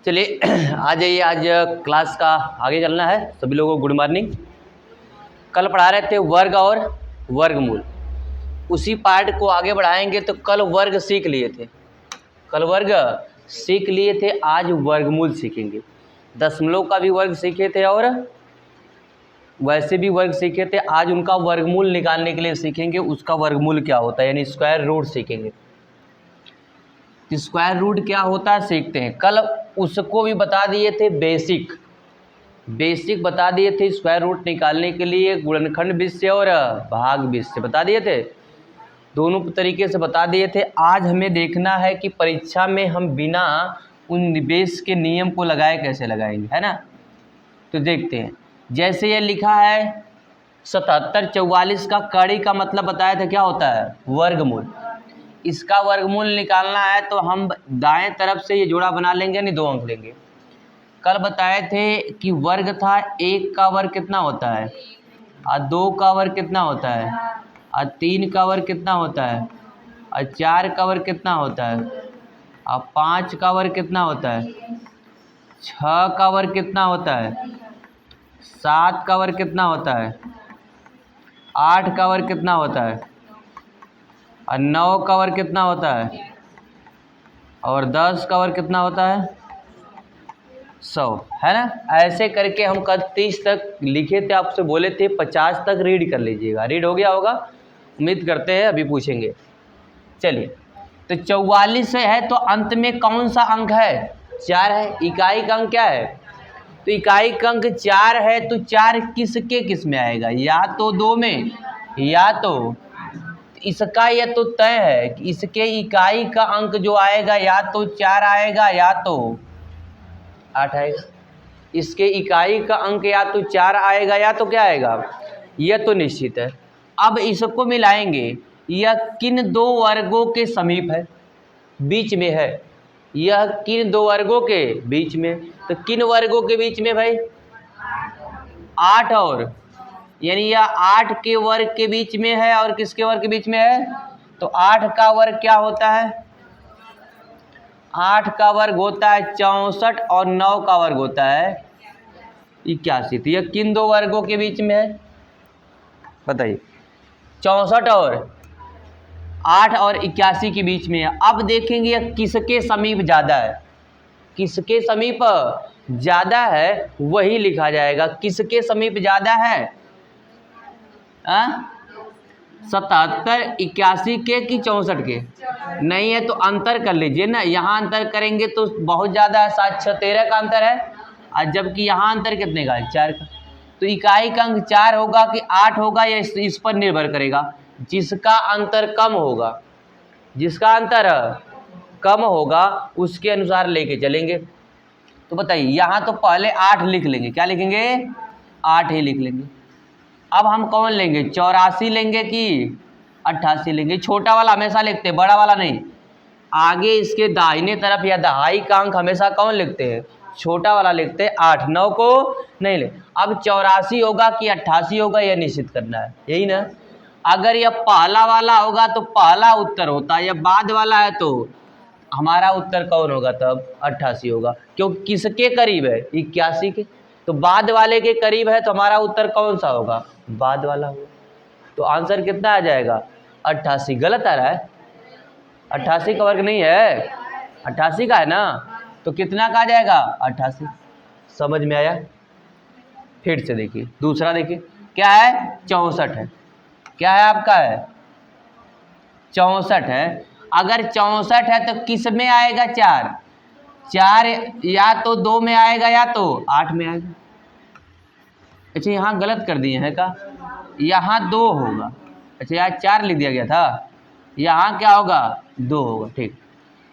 चलिए आ जाइए, आज क्लास का आगे चलना है। सभी लोगों को गुड मॉर्निंग। कल पढ़ा रहे थे वर्ग और वर्गमूल, उसी पार्ट को आगे बढ़ाएंगे। तो कल वर्ग सीख लिए थे, आज वर्गमूल सीखेंगे। दशमलव का भी वर्ग सीखे थे और वैसे भी वर्ग सीखे थे। आज उनका वर्गमूल निकालने के लिए सीखेंगे, उसका वर्गमूल क्या होता है, यानी स्क्वायर रूट सीखेंगे। स्क्वायर रूट क्या होता है सीखते हैं। कल उसको भी बता दिए थे, बेसिक बता दिए थे। स्क्वायर रूट निकालने के लिए गुणनखंड विधि से और भाग विधि से बता दिए थे, दोनों तरीके से बता दिए थे। आज हमें देखना है कि परीक्षा में हम बिना उन निवेश के नियम को लगाए कैसे लगाएंगे, है ना। तो देखते हैं, जैसे ये लिखा है 77 44 का कड़ी का मतलब बताया था क्या होता है, वर्गमूल। इसका वर्गमूल निकालना है तो हम दाएं तरफ से ये जोड़ा बना लेंगे, यानी 2 अंक लेंगे। कल बताए थे कि वर्ग था, 1 का वर्ग कितना होता है, और 2 का वर्ग कितना होता है, और 3 का वर्ग कितना होता है, और 4 का वर्ग कितना होता है, और 5 का वर्ग कितना होता है, 6 का वर्ग कितना होता है, 7 का वर्ग कितना होता है, 8 का वर्ग कितना होता है, और 9 का वर्ग कितना होता है, और 10 का वर्ग कितना होता है, 100, है ना। ऐसे करके हम कल 30 तक लिखे थे, आपसे बोले थे 50 तक रीड कर लीजिएगा। रीड हो गया होगा, उम्मीद करते हैं, अभी पूछेंगे। चलिए, तो 44 है तो अंत में कौन सा अंक है, 4 है। इकाई का अंक क्या है, तो इकाई का अंक 4 है। तो 4 किस में आएगा, या तो 2 में, या तो इसका यह तो तय है कि इसके इकाई का अंक जो आएगा या तो 4 आएगा या तो 8 आएगा। इसके इकाई का अंक या तो 4 आएगा या तो क्या आएगा, यह तो निश्चित है। अब इसको मिलाएंगे, यह किन 2 वर्गों के समीप है, बीच में है। यह किन 2 वर्गों के बीच में, तो किन वर्गों के बीच में भाई, 8 और, यानी यह 8 के वर्ग के बीच में है और किसके वर्ग के बीच में है, तो 8 का वर्ग क्या होता है, 8 का वर्ग होता है 64 और 9 का वर्ग होता है 81। तो यह किन 2 वर्गों के बीच में है, बताइए, 64 और 8 और 81 के बीच में है। अब देखेंगे यह किसके समीप ज़्यादा है, किसके समीप ज़्यादा है वही लिखा जाएगा। किसके समीप ज़्यादा है, 77 81 के कि 64 के, नहीं है तो अंतर कर लीजिए ना। यहाँ अंतर करेंगे तो बहुत ज़्यादा है, 7 6 13 का अंतर है, और जबकि यहाँ अंतर कितने का है, 4 का। तो इकाई का अंक 4 होगा कि 8 होगा, या इस पर निर्भर करेगा। जिसका अंतर कम होगा, जिसका अंतर कम होगा उसके अनुसार लेके चलेंगे। तो बताइए, यहाँ तो पहले 8 लिख लेंगे, क्या लिखेंगे, 8 ही लिख लेंगे। अब हम कौन लेंगे, 84 लेंगे कि 88 लेंगे। छोटा वाला हमेशा लिखते हैं, बड़ा वाला नहीं। आगे इसके दाहिने तरफ या दहाई का अंक हमेशा कौन लिखते हैं, छोटा वाला लिखते हैं। 8 9 को नहीं ले। अब 84 होगा कि 88 होगा, यह निश्चित करना है, यही ना। अगर यह पहला वाला होगा तो पहला उत्तर होता है, या बाद वाला है तो हमारा उत्तर कौन होगा, तब 88 होगा, क्योंकि किसके करीब है, 81 के। तो बाद वाले के करीब है तो हमारा उत्तर कौन सा होगा, बाद वाला होगा। तो आंसर कितना आ जाएगा, 88। गलत आ रहा है, 88 का वर्ग नहीं है, 88 का है ना, तो कितना का आ जाएगा, 88। समझ में आया। फिर से देखिए, दूसरा देखिए क्या है, 64 है। क्या है आपका, है 64 है। अगर 64 है तो किस में आएगा, 4 या तो 2 में आएगा या तो 8 में आएगा। अच्छा, यहाँ गलत कर दिए हैं का, यहाँ 2 होगा। अच्छा, यहाँ 4 लिख दिया गया था, यहाँ क्या होगा, 2 होगा, ठीक।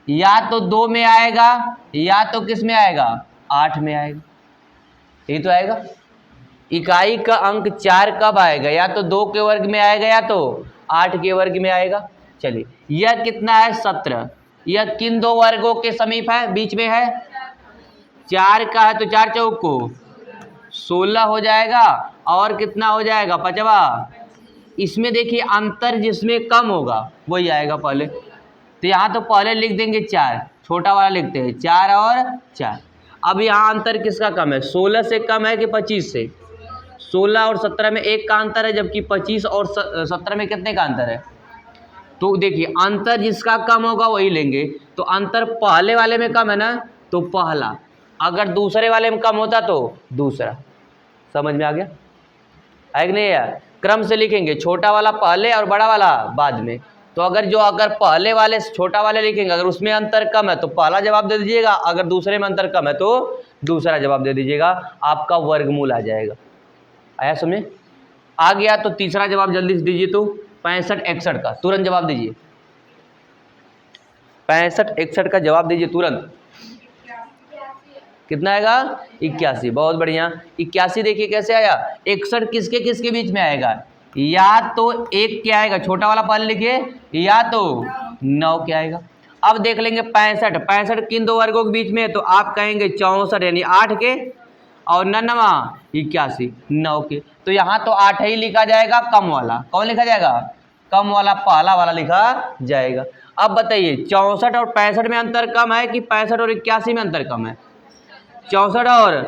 या तो 2 में आएगा या तो किस में आएगा, 8 में आएगा, यही तो आएगा। इकाई का अंक 4 कब आएगा, या तो 2 के वर्ग में आएगा या तो 8 के वर्ग में आएगा। चलिए, यह कितना है, 17। यह किन 2 वर्गों के समीप है, बीच में है, 4 का है तो 4 चौक को 16 हो जाएगा, और कितना हो जाएगा, 5वां। इसमें देखिए अंतर जिसमें कम होगा वही आएगा पहले। तो यहाँ तो पहले लिख देंगे 4, छोटा वाला लिखते हैं 4 और 4। अब यहाँ अंतर किसका कम है, 16 से कम है कि 25 से? 16 और 17 में 1 का अंतर है, जबकि 25 और 17 में कितने का अंतर है? तो देखिए अंतर जिसका कम होगा वही लेंगे। तो अंतर पहले वाले में कम है ना, तो पहला, अगर दूसरे वाले में कम होता तो दूसरा। समझ में आ गया है कि नहीं यार? क्रम से लिखेंगे, छोटा वाला पहले और बड़ा वाला बाद में। तो अगर पहले वाले से छोटा वाले लिखेंगे, अगर उसमें अंतर कम है तो पहला जवाब दे दीजिएगा, अगर दूसरे में अंतर कम है तो दूसरा जवाब दे दीजिएगा, आपका वर्गमूल आ जाएगा। आया समझे? आ गया तो तीसरा जवाब जल्दी से दीजिए। तो 65 61 का तुरंत जवाब दीजिए, 65 61 का जवाब दीजिए तुरंत। कितना आएगा? 81। बहुत बढ़िया। 81 देखिए कैसे आया। 61 किसके किसके बीच में आएगा? या तो 1 क्या आएगा, छोटा वाला पहले लिखिए, या तो 9 क्या आएगा। अब देख लेंगे 65 65 किन दो वर्गों के बीच में है, तो आप कहेंगे 64 यानी 8 के, और 99 81 9 के। तो यहाँ तो 8 ही लिखा जाएगा, कम वाला कौन लिखा जाएगा? कम वाला पहला वाला लिखा जाएगा। अब बताइए 64 और 65 में अंतर कम है कि 65 और 81 में अंतर कम है? 64 और,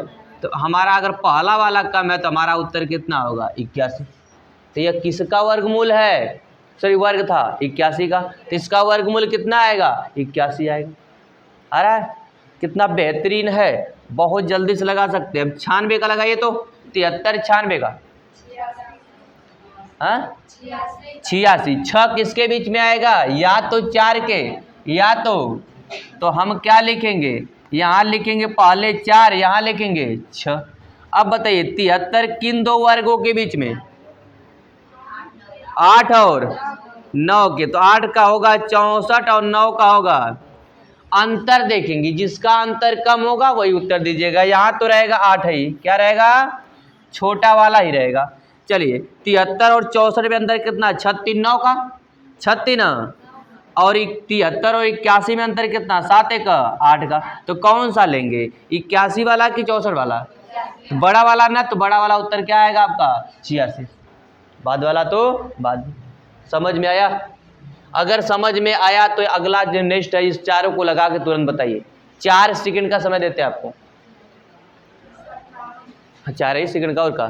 तो हमारा अगर पहला वाला कम है तो हमारा उत्तर कितना होगा? 81। तो यह किसका वर्गमूल है? सॉरी वर्ग था 81 का, तो इसका वर्गमूल कितना आएगा? 81 आएगा। आ रहा है? कितना बेहतरीन है, बहुत जल्दी से लगा सकते हैं। अब 96 का लगाइए तो 73 96 का, हाँ 86। 6 किसके बीच में आएगा? या तो 4 के, या तो हम क्या लिखेंगे, यहाँ लिखेंगे पहले 4, यहाँ लिखेंगे 6। अब बताइए 73 किन दो वर्गों के बीच में? 8 और 9 के। तो 8 का होगा 64 और 9 का होगा। अंतर देखेंगे, जिसका अंतर कम होगा वही उत्तर दीजिएगा। यहाँ तो रहेगा 8 ही, क्या रहेगा? छोटा वाला ही रहेगा। चलिए 73 और 64 में अंतर कितना? 36 9 का, 36 ना, और 73 और 81 में अंतर कितना? 7 1 8 का। तो कौन सा लेंगे, 81 वाला कि 64 वाला? तो बड़ा वाला ना, तो बड़ा वाला उत्तर क्या आएगा आपका? 86। बाद वाला तो बाद। समझ में आया? अगर समझ में आया तो अगला जो नेक्स्ट है, इस चारों को लगा के तुरंत बताइए। 4 सेकंड का समय देते हैं आपको। 4 ही सेकंड का, और का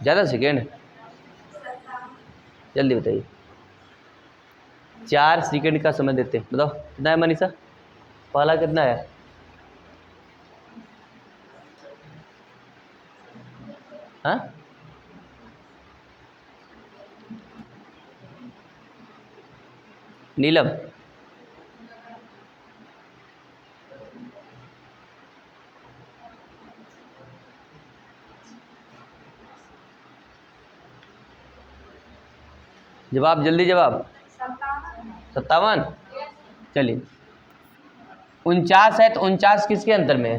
ज़्यादा सेकंड? जल्दी बताइए। 4 सेकंड का समय देते हैं, बताओ कितना है मनीषा? पहला कितना है? हाँ नीलम, जवाब जल्दी, जवाब 57। चलिए 49 है, तो 49 किसके अंतर में है?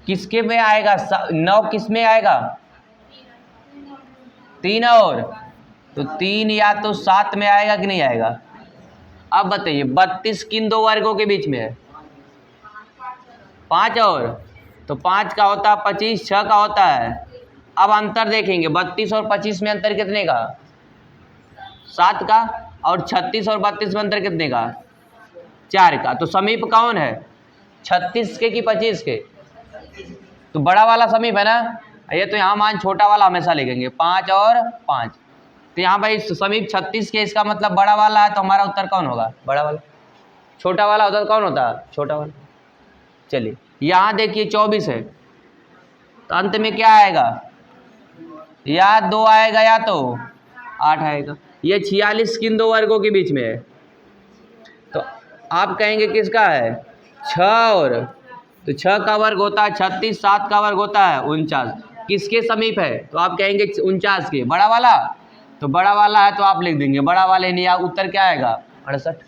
किसके में आएगा? 9 किस में आएगा? 3 और, तो 3 या तो 7 में आएगा कि नहीं आएगा? अब बताइए 32 किन दो वर्गों के बीच में है? 5 और, तो 5 का होता है 25, 6 का होता है। अब अंतर देखेंगे, 32 और 25 में अंतर कितने का? 7 का। और 36 और 32 में अंतर कितने का? 4 का। तो समीप कौन है, 36 के कि 25 के? तो बड़ा वाला समीप है ना, ये तो यहाँ मान छोटा वाला हमेशा लिखेंगे, 5 और 5। तो यहाँ भाई समीप 36 के, इसका मतलब बड़ा वाला है, तो हमारा उत्तर कौन होगा? बड़ा वाला। छोटा वाला होता तो कौन होता? छोटा वाला। चलिए यहाँ देखिए 24 है, तो अंत में क्या आएगा? या 2 आएगा या तो 8 आएगा। ये 46 किन दो वर्गों के बीच में है? तो आप कहेंगे किसका है? 6 और, तो 6 का वर्ग होता है 36, 7 का वर्ग होता है 49। किसके समीप है? तो आप कहेंगे 49 के। बड़ा वाला, तो बड़ा वाला है तो आप लिख देंगे बड़ा वाले, नहीं उत्तर क्या आएगा? 68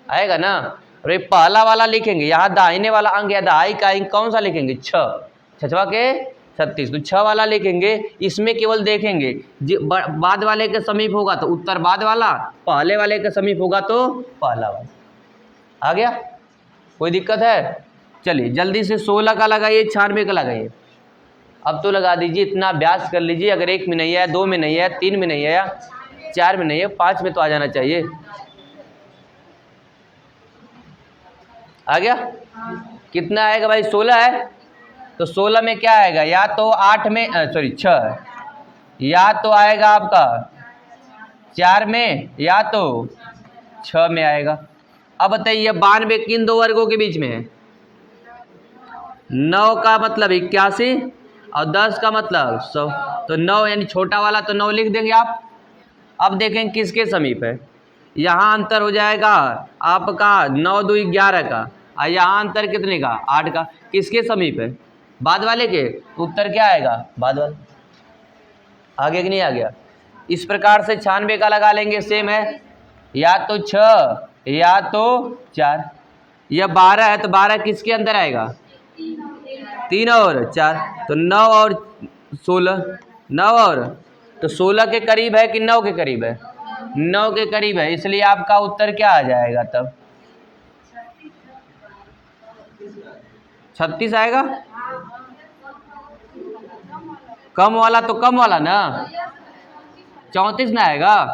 आएगा ना। और ये पहला वाला लिखेंगे, यहाँ दाहिने वाला अंक या दाई का अंक कौन सा लिखेंगे? 6, 6 के 36, तो 6 वाला लिखेंगे। इसमें केवल देखेंगे बाद वाले के समीप होगा तो उत्तर बाद वाला, पहले वाले के समीप होगा तो पहला वाला। आ गया? कोई दिक्कत है? चलिए जल्दी से 16 का लगाइए, 96 का लगाइए। अब तो लगा दीजिए, इतना अभ्यास कर लीजिए। अगर 1 में नहीं है, 2 में नहीं है, 3 में नहीं है, 4 में नहीं है, 5 में तो आ जाना चाहिए। आ गया? कितना आएगा भाई 16 है, तो 16 में क्या आएगा, या तो 8 में सॉरी 6, या तो आएगा आपका 4 में या तो 6 में आएगा। अब बताइए 92 किन दो वर्गों के बीच में है? 9 का मतलब 81 और 10 का मतलब 100, तो 9 यानी छोटा वाला तो 9 लिख देंगे आप। अब देखें किसके समीप है, यहाँ अंतर हो जाएगा आपका 9 2 11 का, और यहाँ अंतर कितने का 8 का, किसके समीप है, बाद वाले के, उत्तर क्या आएगा बाद वाला। आगे कि नहीं आ गया। इस प्रकार से 96 का लगा लेंगे, सेम है, या तो 6 या तो 4, यह 12 है तो 12 किसके अंदर आएगा, 3 और 4, तो 9 और 16, 9 और, तो 16 के करीब है कि 9 के करीब है, 9 के करीब है, इसलिए आपका उत्तर क्या आ जाएगा तब 36 आएगा। कम वाला तो कम वाला ना, 34 ना आएगा,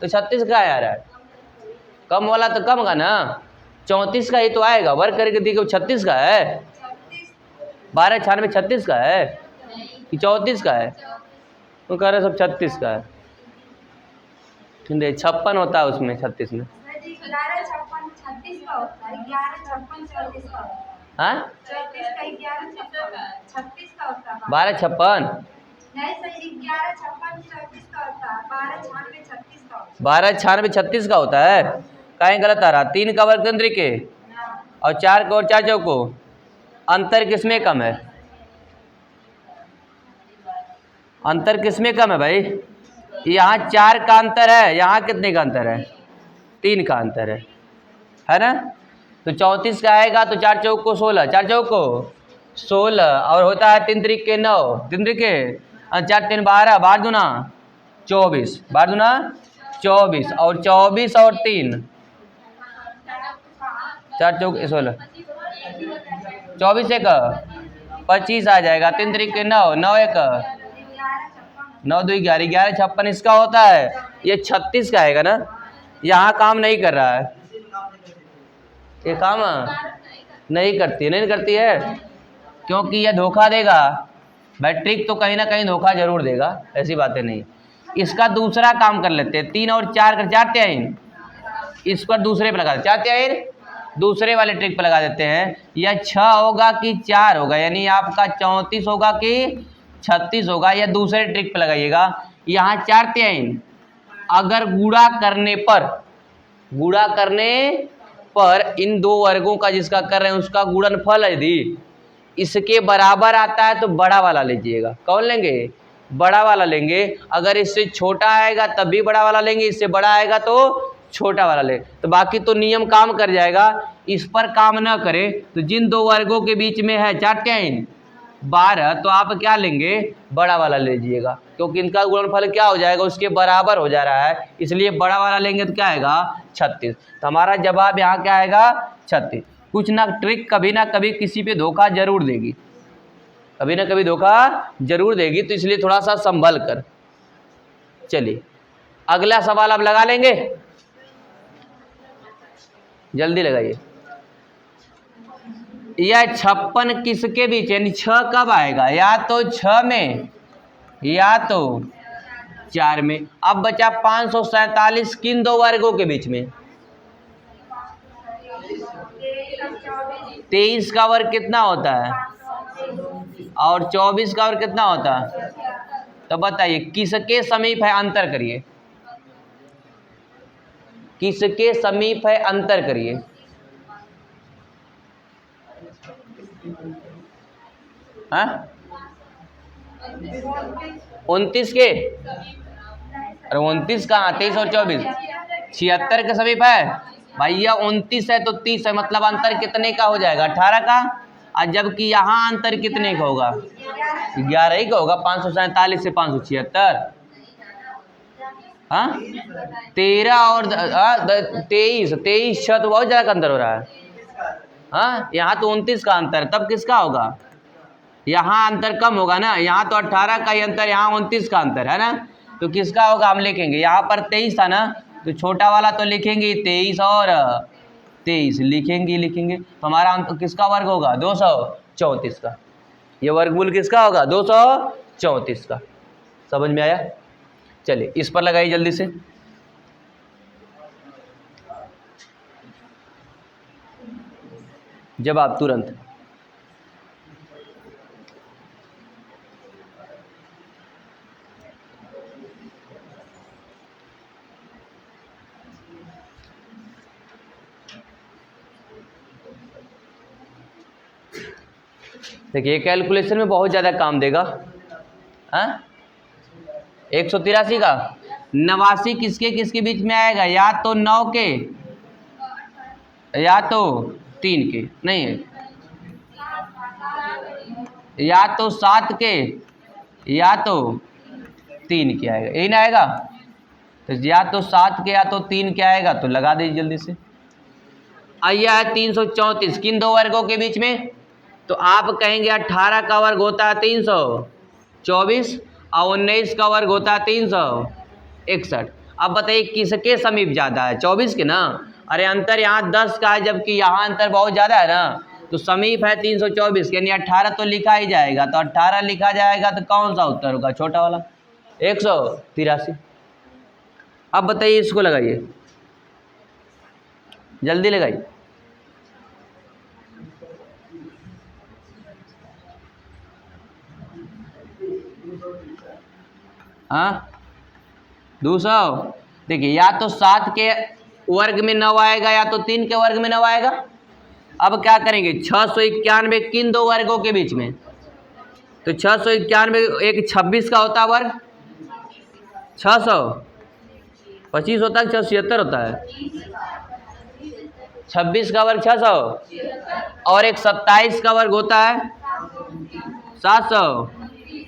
तो 36 का आ रहा है, कम वाला तो कम का ना, 34 का ही तो आएगा, वर्ग करके देखो 36 का है, 12 96 36 का है कि 34 का है, तो कह रहे सब 36 का है, 56 होता है उसमें 36 में, हाँ 12 56 12 96 36 का होता है, कहीं गलत आ रहा, 3 का वर्ग केंद्र के और 4 का और 4 चौको, अंतर किसमें कम है, अंतर किसमें कम है भाई, यहाँ 4 का अंतर है, यहाँ कितने का अंतर है, 3 का अंतर है ना, तो 34 का आएगा, तो 4 चौक को 16, 4 चौक को 16 और होता है 3 त्रिक के 9, 3 त्रिक के 4 3 12, 12 दूना 24, 12 दूना 24 और 24 और 3 4 चौक 16, 24 एक 25 आ जाएगा, 3 त्रिक के 9, 9 एक 9 2 11, 11 56 इसका होता है, ये 36 का आएगा ना, यहाँ काम नहीं कर रहा है, ये काम नहीं करती है, क्योंकि ये धोखा देगा भाई, ट्रिक तो कहीं ना कहीं धोखा जरूर देगा, ऐसी बातें नहीं। इसका दूसरा काम कर लेते हैं, 3 और 4 कर 4 त्याइन, इस पर दूसरे पे लगा देते, 4 त्याइन दूसरे वाले ट्रिक पे लगा देते हैं, या 6 होगा कि 4 होगा, यानी आपका 34 होगा कि 36 होगा, या दूसरे ट्रिक पे लगाइएगा, यहाँ 4 त्याइन अगर गुणा करने पर इन दो वर्गों का जिसका कर रहे हैं उसका गुणनफल यदि इसके बराबर आता है तो बड़ा वाला लीजिएगा, कौन लेंगे, बड़ा वाला लेंगे, अगर इससे छोटा आएगा तब भी बड़ा वाला लेंगे, इससे बड़ा आएगा तो छोटा वाला ले, तो बाकी तो नियम काम कर जाएगा। इस पर काम न करे तो जिन दो वर्गों के बीच में है 4 त्याइन 12, तो आप क्या लेंगे, बड़ा वाला लीजिएगा, क्योंकि इनका गुणनफल क्या हो जाएगा, उसके बराबर हो जा रहा है, इसलिए बड़ा वाला लेंगे तो क्या आएगा 36, तो हमारा जवाब यहाँ क्या आएगा 36। कुछ ना ट्रिक कभी ना कभी किसी पे धोखा जरूर देगी, कभी ना कभी धोखा जरूर देगी, तो इसलिए थोड़ा सा संभल कर चलिए। अगला सवाल आप लगा लेंगे, जल्दी लगाइए। यह 56 किसके बीच, यानी 6 कब आएगा, या तो 6 में या तो 4 में। अब बचा 547 किन दो वर्गों के बीच में, 23 का वर्ग कितना होता है और 24 का वर्ग कितना होता है, तो बताइए किसके समीप है, अंतर करिए, किसके समीप है अंतर करिए, हाँ 29 के, अरे 29 कहाँ, 23 और 24 76 के समीप है भैया, 29 है तो 30 है, मतलब अंतर कितने का हो जाएगा 18 का, और जबकि यहाँ अंतर कितने का होगा 11 ही का होगा, 547 से 576, हाँ 13 और 23 6 तो बहुत ज़्यादा अंतर हो रहा है, हाँ यहाँ तो 29 का अंतर, तब किसका होगा, यहाँ अंतर कम होगा ना, यहाँ तो 18 का ही अंतर, यहाँ 29 का अंतर है ना, तो किसका होगा हम लिखेंगे, यहाँ पर 23 था ना, तो छोटा वाला तो लिखेंगे 23 और 23 लिखेंगे लिखेंगे तो हमारा किसका वर्ग होगा 234 का। ये वर्गमूल किसका होगा 234 का। समझ में आया? चलिए इस पर लगाइए जल्दी से। जवाब तुरंत। देखिए कैलकुलेशन में बहुत ज़्यादा काम देगा। हाँ 183 का 89 किसके किसके बीच में आएगा? या तो 9 के या तो 3 के, नहीं या तो 7 के या तो 3 के आएगा, यही ना आएगा? तो या तो 7 के या तो 3 के आएगा, तो लगा दीजिए जल्दी से। आइए है 334 किन दो वर्गों के बीच में? तो आप कहेंगे 18 का वर्ग होता है 324 और 19 का वर्ग होता है 361। अब बताइए किसके समीप ज़्यादा है? 24 के ना। अरे अंतर यहाँ 10 का है, जबकि यहाँ अंतर बहुत ज़्यादा है ना, तो समीप है 324 यानी 18 तो लिखा ही जाएगा। तो 18 लिखा जाएगा तो कौन सा उत्तर होगा? छोटा वाला 183। अब बताइए इसको लगाइए, जल्दी लगाइए। हाँ 200। देखिए या तो 7 के वर्ग में 9 आएगा या तो 3 के वर्ग में 9 आएगा। अब क्या करेंगे? 691 किन दो वर्गों के बीच में? तो 691 एक 26 का होता है वर्ग, 625 होता है, 676 होता है। 26 का वर्ग 600 और एक 27 का वर्ग होता है 700।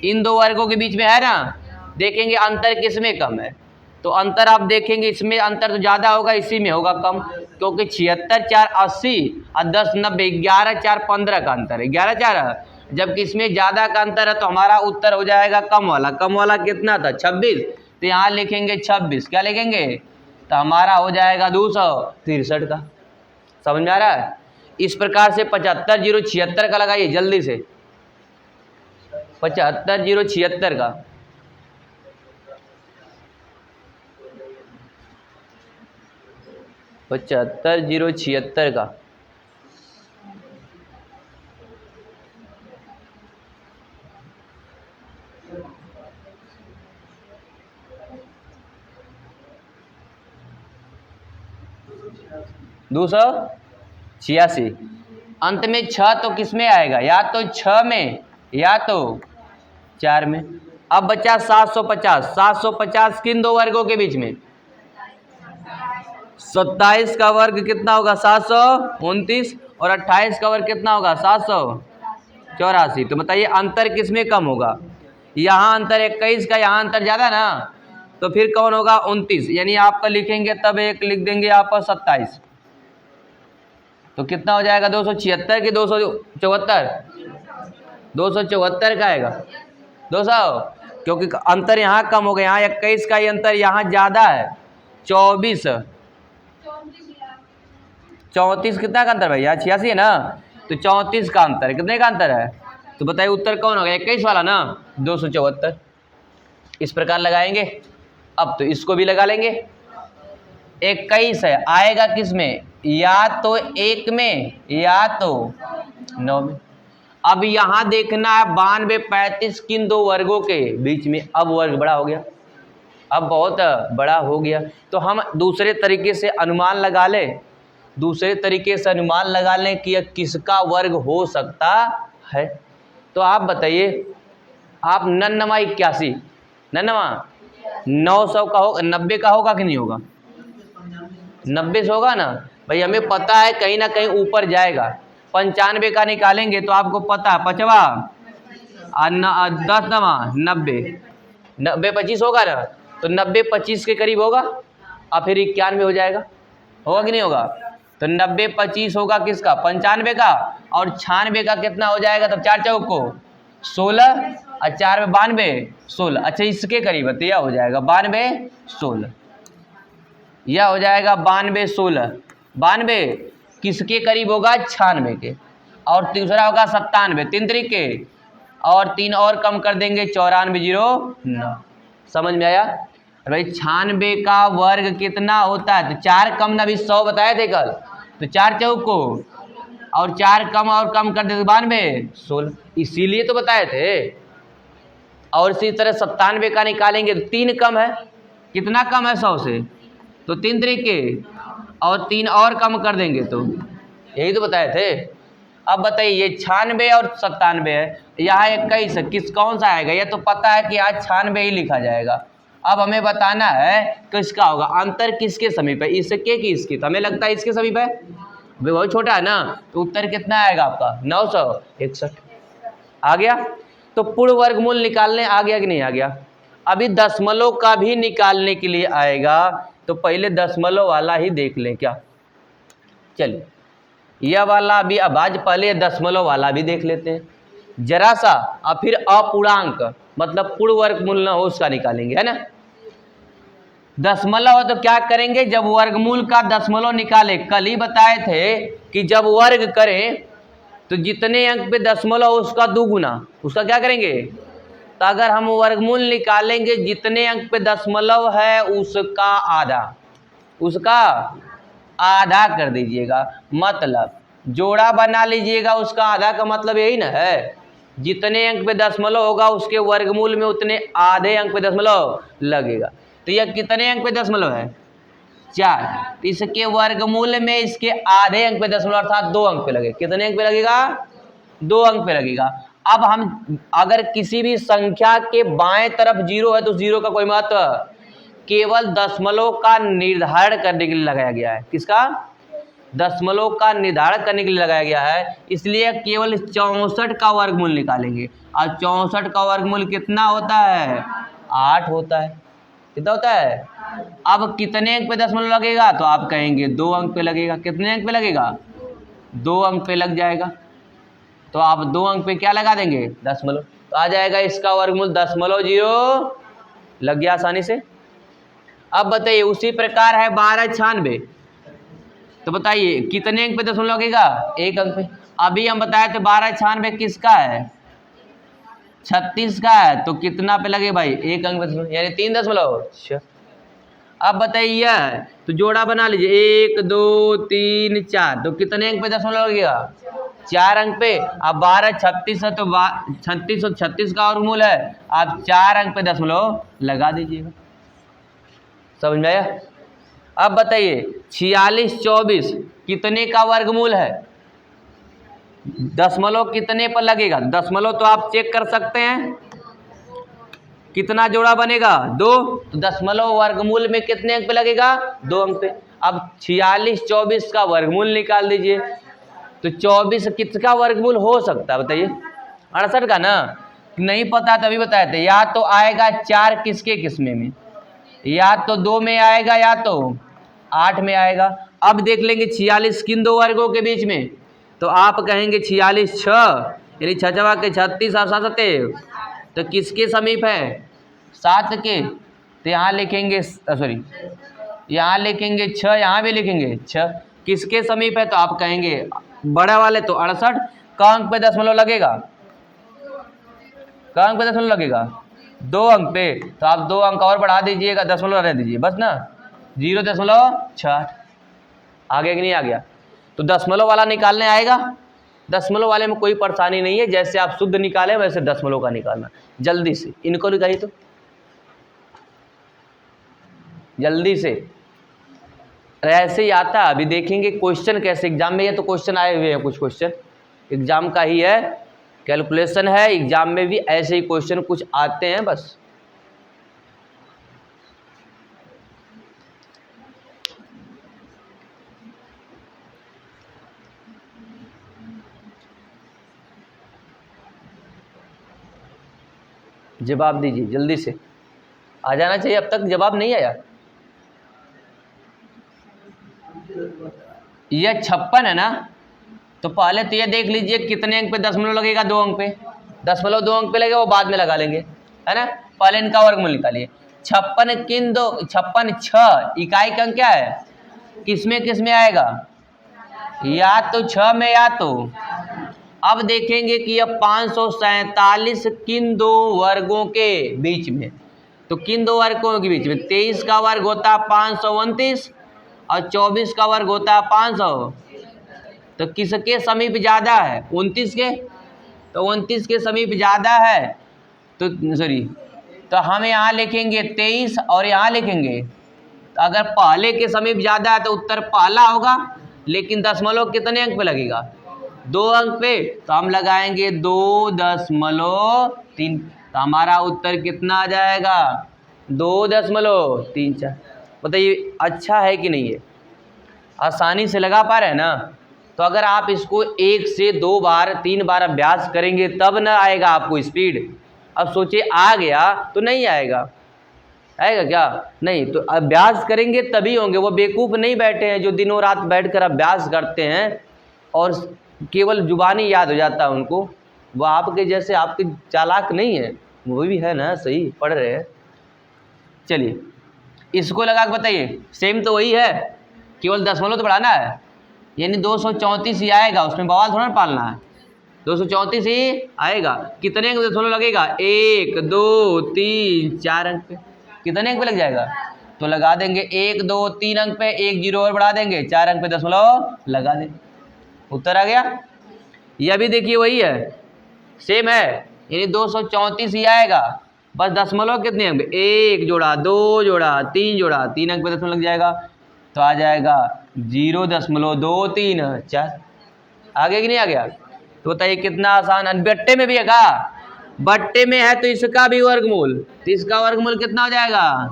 इन दो वर्गों के बीच में है ना। देखेंगे अंतर किसमें कम है, तो अंतर आप देखेंगे इसमें अंतर तो ज़्यादा होगा, इसी में होगा कम, क्योंकि 76 4 80 और 10 90, 11 4 15 का अंतर है, 11 4। जबकि इसमें ज़्यादा का अंतर है, तो हमारा उत्तर हो जाएगा कम वाला। कम वाला कितना था? 26। तो यहाँ लिखेंगे 26। क्या लिखेंगे? तो हमारा हो जाएगा 263 का। समझ में आ रहा है? इस प्रकार से 75076 का लगाइए जल्दी से। 75076 का 75076 का दो 286। अंत में 6 तो किस में आएगा? या तो 6 में या तो 4 में। अब बचा 750। 750 किन दो वर्गों के बीच में? 27 का वर्ग कितना होगा? 729 और 28 का वर्ग कितना होगा? 784। तो बताइए अंतर किसमें कम होगा? यहाँ अंतर 21 का, यहाँ अंतर ज़्यादा ना, तो फिर कौन होगा? 29। यानी आपका लिखेंगे तब एक लिख देंगे आप 27। तो कितना हो जाएगा? 276 की 274? 274 का आएगा 200, क्योंकि अंतर यहाँ कम हो गया। यहाँ 21 का ही अंतर यहाँ ज़्यादा है। 24 34 कितना का अंतर भैया? 86 है ना, तो 34 का अंतर है। कितने का अंतर है? तो बताइए उत्तर कौन होगा? 21 वाला ना, 274। इस प्रकार लगाएंगे। अब तो इसको भी लगा लेंगे। 21 है, आएगा किस में? या तो 1 में या तो 9 में। अब यहाँ देखना है 92 35 किन दो वर्गों के बीच में। अब वर्ग बड़ा हो गया, अब बहुत बड़ा हो गया, तो हम दूसरे तरीके से अनुमान लगा लें। दूसरे तरीके से अनुमान लगा लें कि यह किसका वर्ग हो सकता है। तो आप बताइए, आप 81 नन्नवा 900 का हो, 90 का होगा कि नहीं होगा? 90 से होगा ना भाई, हमें पता है कहीं ना कहीं ऊपर जाएगा। 95 का निकालेंगे तो आपको पता है 5 10 नवा 90 90 25 होगा ना, तो 90 25 के करीब होगा और फिर 91 हो जाएगा। होगा कि नहीं होगा? तो 90 25 होगा किसका? 95 का, और 96 का कितना हो जाएगा? तब 4 चौक को 16 और 4 में 92 16। अच्छा इसके करीब है तो यह हो जाएगा 92 16। यह हो जाएगा 92 16। 92 किसके करीब होगा? 96 के। और दूसरा होगा 97, 3 तरीके, और 3 और कम कर देंगे 94, 0 9। समझ में आया? भाई 96 का वर्ग कितना होता है? तो 4 कम ना भी 100 बताए थे कल, तो 4 चौक को, और 4 कम और कम कर देते 92, 16, इसीलिए तो बताए थे। और इसी तरह 97 का निकालेंगे तो 3 कम है, कितना कम है 100 से? तो 3 तरीके, और 3 और कम कर देंगे तो, यही तो बताए थे। अब बताइए ये 96 और 97 है, यहाँ 21 है, कौन सा आएगा? ये तो पता है कि आज 96 ही लिखा जाएगा। अब हमें बताना है किसका होगा, अंतर किसके समीप है, इसके कि इसके? तो हमें लगता है इसके समीप है, वे बहुत छोटा है ना, तो उत्तर कितना आएगा आपका? 961 आ गया। तो पूर्ण वर्गमूल निकालने आ गया कि नहीं आ गया? अभी दशमलव का भी निकालने के लिए आएगा, तो पहले दशमलव वाला ही देख लें क्या? चलिए यह वाला भी, अब आज पहले दशमलव वाला भी देख लेते हैं जरा सा, और फिर अपूर्णांक मतलब पूर्ण वर्गमूल न हो उसका निकालेंगे, है ना। दशमलव तो क्या करेंगे, जब वर्गमूल का दशमलव निकाले, कल ही बताए थे कि जब वर्ग करें तो जितने अंक पे दशमलव उसका दुगुना, उसका क्या करेंगे? तो अगर हम वर्गमूल निकालेंगे जितने अंक पे दशमलव है उसका आधा, उसका आधा कर दीजिएगा, मतलब जोड़ा बना लीजिएगा, उसका आधा का मतलब यही ना है, जितने अंक पे दशमलव होगा उसके वर्गमूल में उतने आधे अंक पे दशमलव लगेगा। तो यह कितने अंक पे दशमलव है? 4। इसके वर्गमूल में इसके आधे अंक पे दशमलव अर्थात 2 अंक पे लगे। कितने अंक पे लगेगा? 2 अंक पे लगेगा। अब हम अगर किसी भी संख्या के बाएं तरफ 0 है तो 0 का कोई महत्व, केवल दशमलव का निर्धारण करने के लिए लगाया गया है। किसका? दशमलव का निर्धारण करने के लिए लगाया गया है, इसलिए केवल 64 का वर्गमूल निकालेंगे। और 64 का वर्गमूल कितना होता है? 8 होता है। कितना होता है? अब कितने अंक पे दशमलव लगेगा? तो आप कहेंगे 2 अंक पे लगेगा। कितने अंक पे लगेगा? 2 अंक पे लग जाएगा। तो आप 2 अंक पे क्या लगा देंगे? दशमलव। तो आ जाएगा इसका वर्गमूल 0.0 लग गया आसानी से। अब बताइए उसी प्रकार है 1296, तो बताइए कितने अंक पे दशमलव लगेगा? 1 अंक पे। अभी हम बताए थे 1296 किसका है? 36 का है, तो कितना पे लगे भाई? 1 अंक पे, यानी 3 दशमलव। अच्छा अब बताइए, तो जोड़ा बना लीजिए 1 2 3 4, तो कितने अंक पे दशमलव लगेगा? 4 अंक पे। अब 1236 है तो 3636 का वर्गमूल है, आप 4 अंक पे दशमलव लगा दीजिएगा। समझ में आया? अब बताइए 4624 कितने का वर्गमूल है? दशमलव कितने पर लगेगा? दशमलव तो आप चेक कर सकते हैं, कितना जोड़ा बनेगा? 2। तो दशमलव वर्गमूल में कितने अंक पे लगेगा? 2 अंक पे। अब 4624 का वर्गमूल निकाल दीजिए, तो 24 किसका वर्गमूल हो सकता है बताइए? 68 का ना। नहीं पता तभी बताए थे, या तो आएगा 4 किसके किस्में में, या तो 2 में आएगा या तो 8 में आएगा। अब देख लेंगे 46 किन दो वर्गों के बीच में, तो आप कहेंगे 46 6, यानी 6 6 के 36 और 7 7, तो किसके समीप है? 7 के। तो यहाँ लिखेंगे, सॉरी यहाँ लिखेंगे 6, यहाँ भी लिखेंगे 6। किसके समीप है? तो आप कहेंगे बड़ा वाले, तो 68 का अंक पे दशमलव लगेगा, का अंक पे दशमलव लगेगा? 2 अंक पे। तो आप 2 अंक और बढ़ा दीजिएगा, दशमलव रहने दीजिए बस ना, 0.68 आ गया कि नहीं आ गया? तो दशमलव वाला निकालने आएगा। दशमलव वाले में कोई परेशानी नहीं है, जैसे आप शुद्ध निकाले वैसे दशमलव का निकालना। जल्दी से इनको निकालिए, तो जल्दी से, ऐसे ही आता है। अभी देखेंगे क्वेश्चन कैसे एग्जाम में, ये तो क्वेश्चन आए हुए हैं, कुछ क्वेश्चन एग्जाम का ही है, कैलकुलेशन है, एग्जाम में भी ऐसे ही क्वेश्चन कुछ आते हैं बस। जवाब दीजिए जल्दी से, आ जाना चाहिए, अब तक जवाब नहीं आया। यह 56 है ना, तो पहले तो ये देख लीजिए कितने अंक पे दशमलव लगेगा? 2 अंक पे। दशमलव 2 अंक पे लगेगा, वो बाद में लगा लेंगे, है ना। पहले इनका वर्गमूल निकालिए। 56 किन दो, 56 6 इकाई का अंक क्या है? किसमें किसमें आएगा? या तो 6 में या तो अब देखेंगे कि अब 547 किन दो वर्गों के बीच में, तो किन दो वर्गों के बीच में 23 का वर्ग होता है 529 और 24 का वर्ग होता है 500, तो किसके समीप ज़्यादा है? 29 के, तो 29 के समीप ज़्यादा है, तो सॉरी, तो हम यहाँ लिखेंगे 23 और यहाँ लिखेंगे, तो अगर पहले के समीप ज़्यादा है तो उत्तर पहला होगा, लेकिन दशमलव कितने अंक पे लगेगा? 2 अंक पे, तो हम लगाएंगे 2.3, तो हमारा उत्तर कितना आ जाएगा? 2.34। बताइए अच्छा है कि नहीं है? आसानी से लगा पा रहे हैं ना? तो अगर आप इसको 1 से 2 बार 3 बार अभ्यास करेंगे तब ना आएगा आपको स्पीड। अब सोचिए आ गया तो नहीं आएगा, आएगा क्या? नहीं, तो अभ्यास करेंगे तभी होंगे। वो बेवकूफ़ नहीं बैठे हैं जो दिनों रात बैठकर अभ्यास करते हैं और केवल जुबानी याद हो जाता है उनको, वो आपके जैसे आपके चालाक नहीं है, वो भी है ना, सही पढ़ रहे हैं। चलिए इसको लगा के बताइए, सेम तो वही है, केवल दशमलव तो बढ़ाना है, यानी 234 ही आएगा, उसमें बवाल थोड़ा पालना है, 234 ही आएगा। कितने अंक दशमलव लगेगा? 1 2 3 4 अंक पे। कितने अंक पे लग जाएगा? तो लगा देंगे 1 2 3 अंक पे, 1 0 और बढ़ा देंगे, 4 अंक पे दशमलव लगा देंगे, उत्तर आ गया। यह भी देखिए वही है, सेम है, यानी 234 ही आएगा, बस दशमलव कितने अंक पे? 1 जोड़ा 2 जोड़ा 3 जोड़ा 3 अंक पे दशमलव लग जाएगा, तो आ जाएगा 0.234। आ गया कि नहीं आ गया? तो बताइए कितना आसान। बट्टे में भी है का? बट्टे में है तो इसका भी वर्गमूल, तो इसका वर्गमूल कितना हो जाएगा?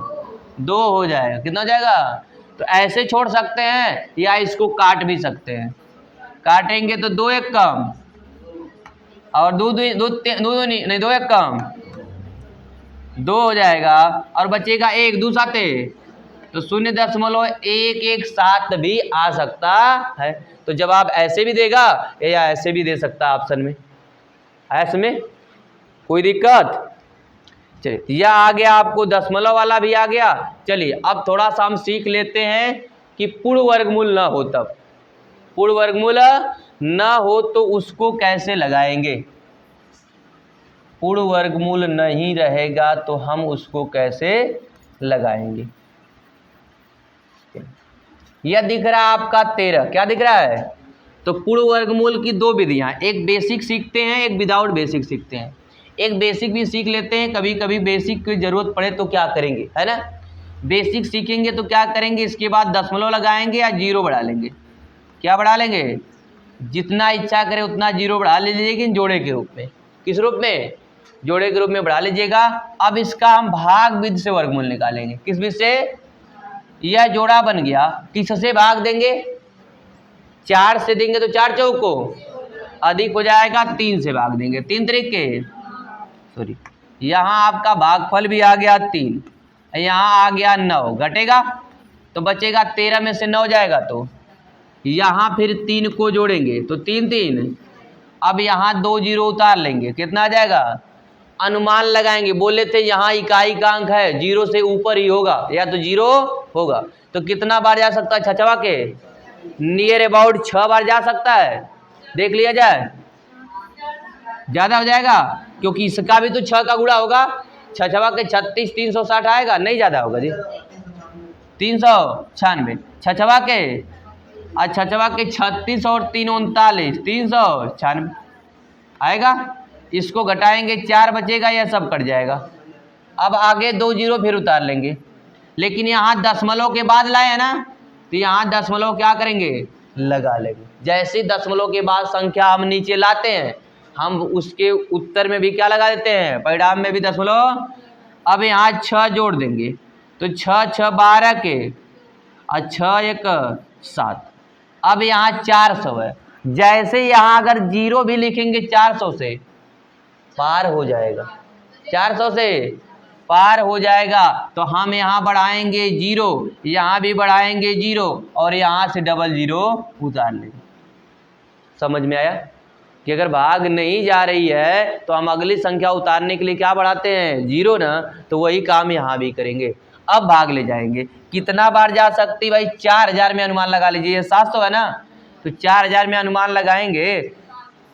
2 हो जाएगा। कितना हो जाएगा? तो ऐसे छोड़ सकते हैं या इसको काट भी सकते हैं। काटेंगे तो 2 एक कम और 2 नहीं 2 एक कम 2 हो जाएगा और बचेगा 1 2 साते, तो 0.117 भी आ सकता है। तो जवाब ऐसे भी देगा या ऐसे भी दे सकता है ऑप्शन में, ऐसे में कोई दिक्कत? चलिए यह आ गया, आपको दशमलव वाला भी आ गया। चलिए अब थोड़ा सा हम सीख लेते हैं कि पूर्ण वर्गमूल ना हो तब, पूर्ण वर्गमूल ना हो तो उसको कैसे लगाएंगे। पूर्ण वर्गमूल नहीं रहेगा तो हम उसको कैसे लगाएंगे। यह दिख रहा है आपका 13, क्या दिख रहा है? तो पूर्ण वर्गमूल की 2 विधियां, एक बेसिक सीखते हैं, एक विदाउट बेसिक सीखते हैं। एक बेसिक भी सीख लेते हैं, कभी कभी बेसिक की जरूरत पड़े तो क्या करेंगे, है ना? बेसिक सीखेंगे तो क्या करेंगे, इसके बाद दशमलव लगाएंगे या 0 बढ़ा लेंगे। क्या बढ़ा लेंगे? जितना इच्छा करे उतना 0 बढ़ा लीजिए, लेकिन जोड़े के रूप में। किस रूप में? जोड़े के रूप में बढ़ा लीजिएगा। अब इसका हम भाग विधि से वर्गमूल निकालेंगे। किस विधि से? यह जोड़ा बन गया, किससे भाग देंगे? 4 से देंगे तो 4 चौको अधिक हो जाएगा, 3 से भाग देंगे, 3 तरीके सॉरी, यहाँ आपका भागफल भी आ गया 3, यहाँ आ गया 9, घटेगा तो बचेगा 13 में से 9 जाएगा, तो यहाँ फिर 3 को जोड़ेंगे तो 3 3, अब यहाँ 2 0 उतार लेंगे, कितना आ जाएगा? अनुमान लगाएंगे, बोले थे यहाँ इकाई का अंक है, 0 से ऊपर ही होगा या तो 0 होगा, तो कितना बार जा सकता है? छछवा के नियर अबाउट 6 बार जा सकता है। देख लिया जाए, ज़्यादा हो जाएगा क्योंकि इसका भी तो 6 का गुणा होगा, छछवा के 36 360 आएगा, नहीं ज़्यादा होगा जी, 396, छछवा के और छछवा के 36 और 3 39 396 आएगा। इसको घटाएंगे 4 बचेगा, यह सब कट जाएगा। अब आगे 2 0 फिर उतार लेंगे, लेकिन यहाँ दशमलव के बाद लाए हैं ना, तो यहाँ दशमलव क्या करेंगे? लगा लेंगे। जैसे दशमलव के बाद संख्या हम नीचे लाते हैं, हम उसके उत्तर में भी क्या लगा देते हैं? परिणाम में भी दशमलव। अब यहाँ 6 जोड़ देंगे तो 6 6 12 के और 6 1 7, अब यहाँ 400 है। जैसे यहाँ अगर 0 भी लिखेंगे 400 से पार हो जाएगा, 400 से पार हो जाएगा, तो हम यहाँ बढ़ाएंगे 0, यहाँ भी बढ़ाएंगे 0 और यहाँ से डबल 0 उतार लेंगे। समझ में आया कि अगर भाग नहीं जा रही है तो हम अगली संख्या उतारने के लिए क्या बढ़ाते हैं? 0 ना, तो वही काम यहाँ भी करेंगे। अब भाग ले जाएंगे, कितना बार जा सकती भाई? 4000 में अनुमान लगा लीजिए, 700 है ना, तो 4000 में अनुमान लगाएंगे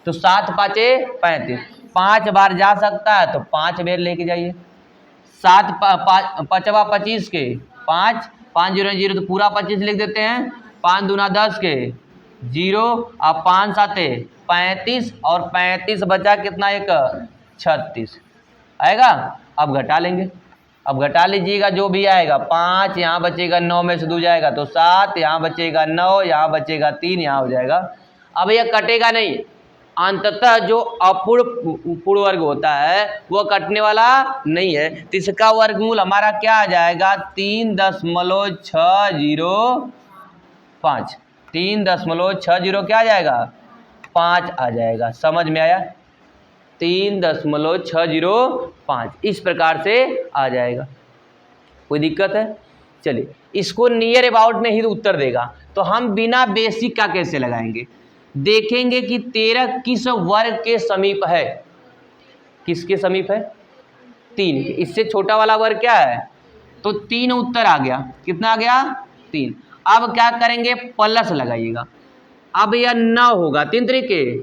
तो 7 पाँचे 35, 5 बार जा सकता है तो 5 बेर लेके जाइए। 7 पचवा 25 के 5, 5 0 0 तो पूरा 25 लिख देते हैं। 5 दूना 10 के 0, अब 5 7 35 और 35 बचा कितना, एक 36 आएगा। अब घटा लेंगे, अब घटा लीजिएगा जो भी आएगा। 5 यहाँ बचेगा, 9 में से 2 जाएगा तो 7, यहाँ बचेगा 9, यहाँ बचेगा 3, यहाँ हो जाएगा। अब यह कटेगा नहीं, अंततः जो अपूर्ण वर्ग होता है वो कटने वाला नहीं है। तो इसका वर्गमूल हमारा क्या आ जाएगा, 3.605, 3.60 क्या आ जाएगा, 5 आ जाएगा। समझ में आया, 3.605 इस प्रकार से आ जाएगा। कोई दिक्कत है? चलिए, इसको नियर अबाउट में ही उत्तर देगा, तो हम बिना बेसिक का कैसे लगाएंगे, देखेंगे कि 13 किस वर्ग के समीप है। किसके समीप है, 3 के। इससे छोटा वाला वर्ग क्या है, तो 3 उत्तर आ गया। कितना आ गया, 3। अब क्या करेंगे, प्लस लगाइएगा। अब यह 9 होगा 3 तरीके,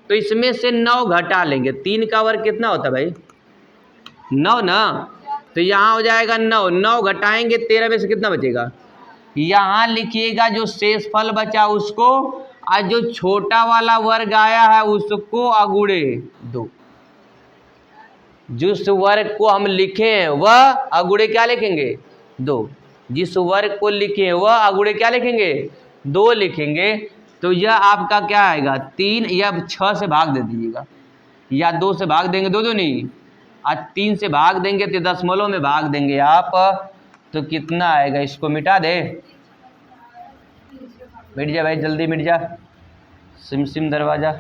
तो इसमें से 9 घटा लेंगे। 3 का वर्ग कितना होता है भाई, 9 ना, तो यहाँ हो जाएगा 9, 9 घटाएंगे 13 में से कितना बचेगा, यहाँ लिखिएगा जो शेषफल बचा उसको, और जो छोटा वाला वर्ग आया है उसको अगुड़े 2। जिस वर्ग को हम लिखे हैं वह अगुड़े क्या लिखेंगे, 2। जिस वर्ग को लिखे वह अगुड़े क्या लिखेंगे, 2 लिखेंगे। तो यह आपका क्या आएगा, 3 या 6 से भाग दे दीजिएगा, या 2 से भाग देंगे, 2 नहीं, आज 3 से भाग देंगे तो दशमलव में भाग देंगे आप, तो कितना आएगा, इसको मिटा दे, मिट जा भाई, जल्दी मिट जा, सिम सिम दरवाजा।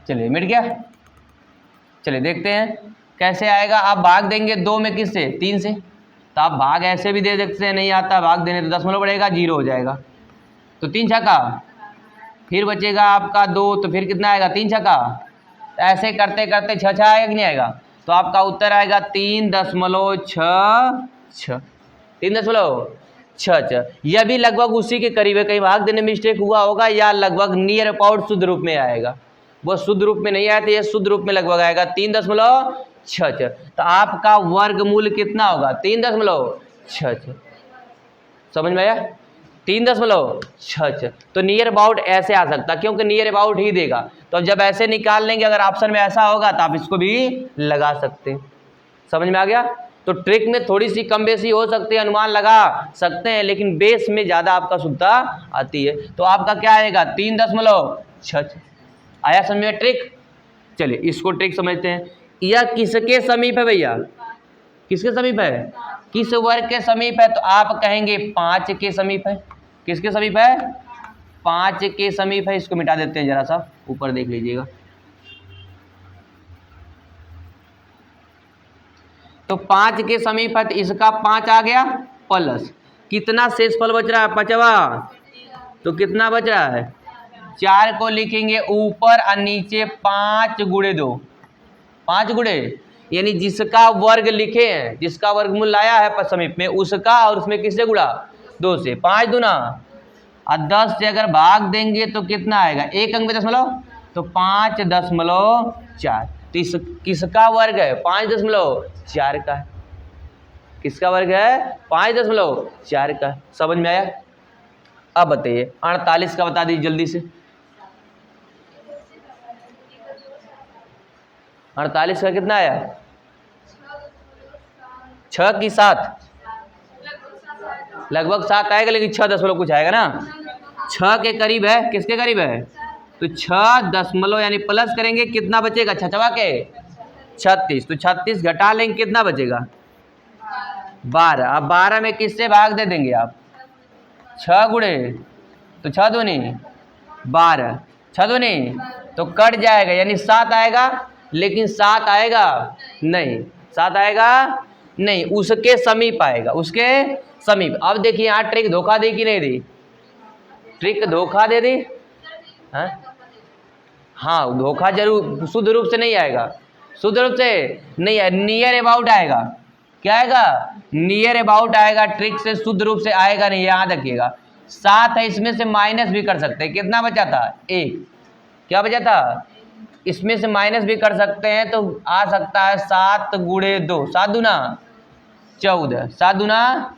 चलिए मिट गया। चलिए देखते हैं कैसे आएगा। आप भाग देंगे 2 में किससे, 3 से, तो आप भाग ऐसे भी दे सकते हैं, नहीं आता भाग देने तो दशमलव बढ़ेगा, 0 हो जाएगा। तो 3 छक्का, फिर बचेगा आपका 2, तो फिर कितना आएगा, 3 छक्का। तो ऐसे करते करते 6 आएगा कि नहीं आएगा, तो आपका उत्तर आएगा 3.66, 3.66। यह भी लगभग उसी के करीब है, कहीं भाग देने में मिस्टेक हुआ होगा, या लगभग नियर अबाउट शुद्ध रूप में आएगा। वो शुद्ध रूप में नहीं आया तो ये शुद्ध रूप में लगभग आएगा 3.66। तो आपका वर्गमूल कितना होगा, 3.66। समझ में आया, 3.66। तो नियर अबाउट ऐसे आ सकता, क्योंकि नियर अबाउट ही देगा। तो अब जब ऐसे निकाल लेंगे, अगर ऑप्शन में ऐसा होगा तो आप इसको भी लगा सकते हैं। समझ में आ गया। तो ट्रिक में थोड़ी सी कम बेसी हो सकती है, अनुमान लगा सकते हैं, लेकिन बेस में ज़्यादा आपका शुद्धता आती है। तो आपका क्या आएगा, 3.66 आया समझ में ट्रिक। चलिए इसको ट्रिक समझते हैं। यह किसके समीप है भैया, किसके समीप है, किस वर्ग के समीप है, तो आप कहेंगे 5 के समीप है। किसके समीप है, 5 के समीप है। इसको मिटा देते हैं, जरा सा ऊपर देख लीजिएगा। तो 5 के समीप है, तो इसका 5 आ गया, प्लस कितना शेषफल बच रहा है, 5वां, तो कितना बच रहा है, 4 को लिखेंगे ऊपर और नीचे 5 गुणे 2, 5 गुणे, यानी जिसका वर्ग लिखे हैं, जिसका वर्गमूल लाया है समीप में, उसका, और उसमें किससे गुणा, 2 से। 5 दूना, और 10 से अगर भाग देंगे तो कितना आएगा, एक अंक में दशमलव, तो 5.4। तो इस किसका वर्ग है, 5.4 का है। किसका वर्ग है, 5.4 का। समझ में आया। अब बताइए 48 का बता दीजिए जल्दी से। 48 का कितना आया, 6 की 7, लगभग 7 आएगा, लेकिन 6 दशमलव कुछ आएगा ना, 6 के करीब है। किसके करीब है, तो 6 दशमलव, यानी प्लस करेंगे कितना बचेगा, 6 के 36, तो 36 घटा लेंगे कितना बचेगा, 12। अब 12 में किससे भाग दे देंगे आप, 6 गुणे, तो 6 दूनी 12, 6 दूनी तो कट जाएगा, यानी 7 आएगा, लेकिन 7 आएगा नहीं, 7 आएगा नहीं, उसके समीप आएगा, उसके समीप। अब देखिए यहाँ ट्रिक धोखा दी कि नहीं दी? ट्रिक धोखा दे दी। हाँ धोखा जरूर, शुद्ध रूप से नहीं आएगा, शुद्ध रूप से नहीं है, नियर अबाउट आएगा। क्या आएगा? नियर अबाउट आएगा, ट्रिक से शुद्ध रूप से आएगा नहीं, याद रखिएगा। 7 है, इसमें से माइनस भी कर सकते हैं। कितना बचा था? 1। क्या बचा था? इसमें से माइनस भी कर सकते हैं, तो आ सकता है 7 गुणे 2, 7 दूना 14, 7 दूना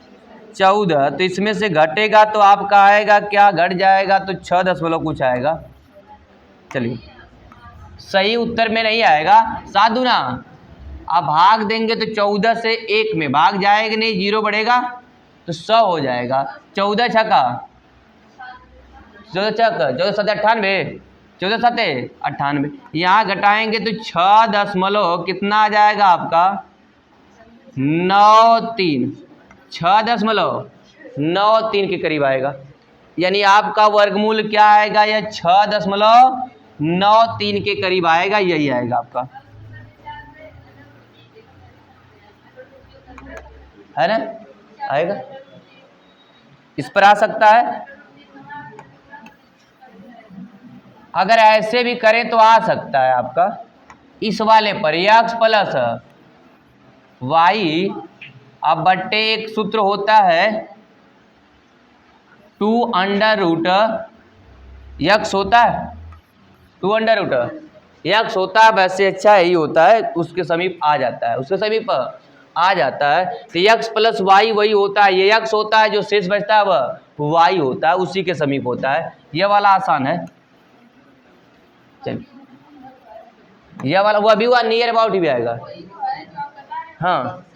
14। तो इसमें से घटेगा तो आपका आएगा क्या? घट जाएगा तो 6 दशमलव कुछ आएगा। चलिए सही उत्तर में नहीं आएगा, 7 दूना, आप भाग देंगे तो 14 से 1 में भाग जाएगा नहीं, 0 बढ़ेगा तो 100 हो जाएगा। 14 छक्का 14 छक 14 7 98, 14 7 98, यहाँ घटाएंगे तो 6 दशमलव कितना आ जाएगा आपका? 93, 6.93 के करीब आएगा। यानी आपका वर्गमूल क्या आएगा? यह 6.93 के करीब आएगा, यही आएगा आपका, है ना? आएगा, इस पर आ सकता है। अगर ऐसे भी करें तो आ सकता है आपका इस वाले पर, x प्लस वाई अब बट्टे एक सूत्र होता है 2 अंडर रूट यक्स होता है, 2 अंडर रूट यक्स होता है, वैसे अच्छा यही होता है, उसके समीप आ जाता है, उसके समीप आ जाता है। तो यक्स प्लस वाई वही होता है, ये यक्स होता है, जो शेष बचता है वह वाई होता है, उसी के समीप होता है। यह वाला आसान है। चलिए यह वाला वह भी हुआ, नियर अबाउट ही भी आएगा। हाँ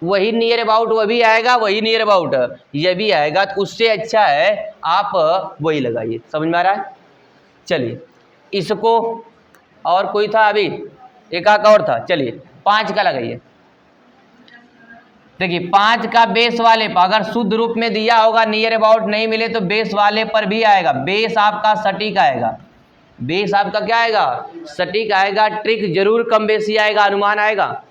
वही नियर अबाउट वह भी आएगा, वही नियर अबाउट यह भी आएगा, तो उससे अच्छा है आप वही लगाइए। समझ में आ रहा है? चलिए इसको, और कोई था अभी? एक आक और था। चलिए 5 का लगाइए। देखिए 5 का बेस वाले पर अगर शुद्ध रूप में दिया होगा, नियर अबाउट नहीं मिले तो बेस वाले पर भी आएगा। बेस आपका सटीक आएगा, बेस आपका क्या आएगा? सटीक आएगा। ट्रिक जरूर कम बेसी आएगा, अनुमान आएगा।